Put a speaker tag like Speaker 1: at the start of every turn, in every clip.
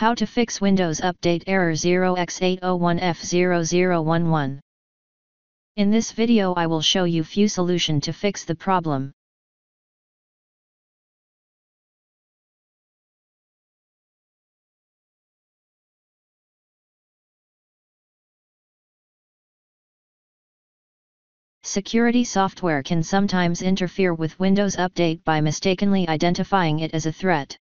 Speaker 1: How to fix Windows Update error 0x801f0011. In this video I will show you few solution to fix the problem. Security software can sometimes interfere with Windows Update by mistakenly identifying it as a threat.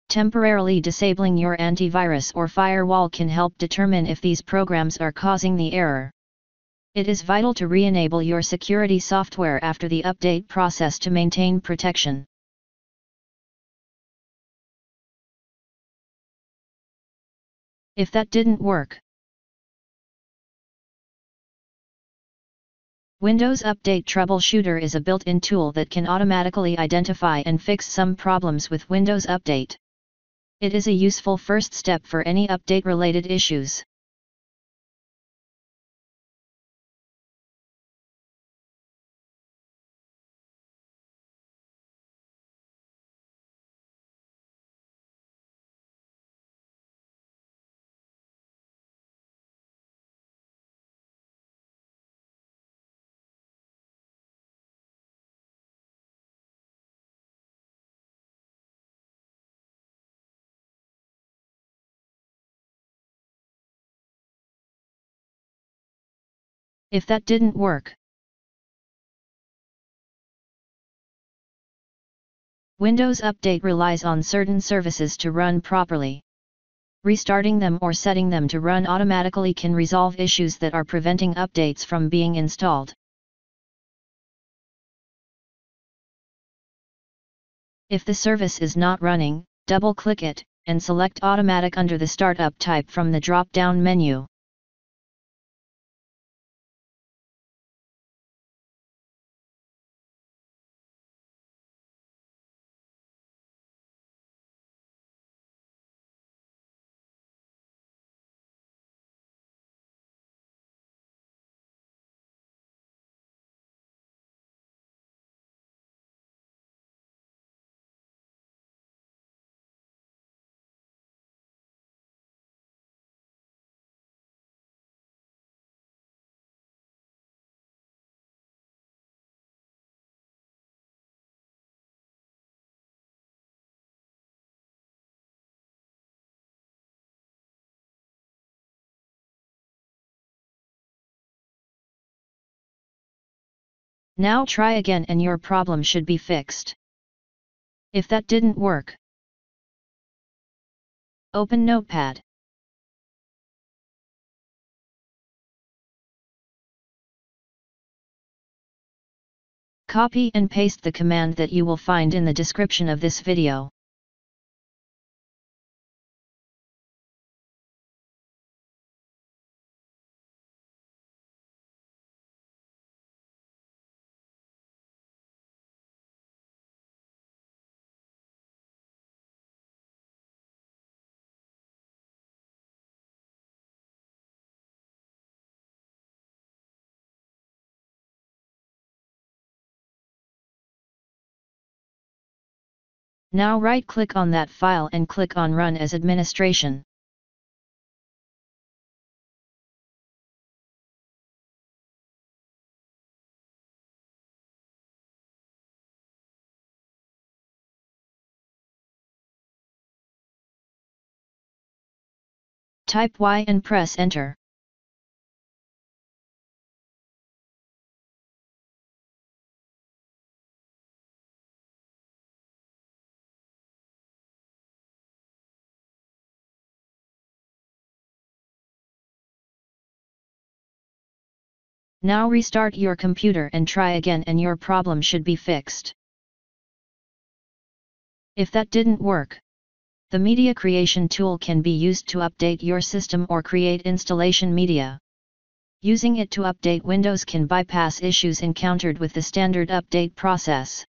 Speaker 1: Temporarily disabling your antivirus or firewall can help determine if these programs are causing the error. It is vital to re-enable your security software after the update process to maintain protection. If that didn't work, Windows Update Troubleshooter is a built-in tool that can automatically identify and fix some problems with Windows Update. It is a useful first step for any update-related issues. If that didn't work, Windows Update relies on certain services to run properly. Restarting them or setting them to run automatically can resolve issues that are preventing updates from being installed. If the service is not running, double-click it, and select Automatic under the Startup type from the drop-down menu. Now try again and your problem should be fixed. If that didn't work, open Notepad. Copy and paste the command that you will find in the description of this video. Now right-click on that file and click on Run as Administration. Type Y and press Enter. Now restart your computer and try again and your problem should be fixed. If that didn't work, the media creation tool can be used to update your system or create installation media. Using it to update Windows can bypass issues encountered with the standard update process.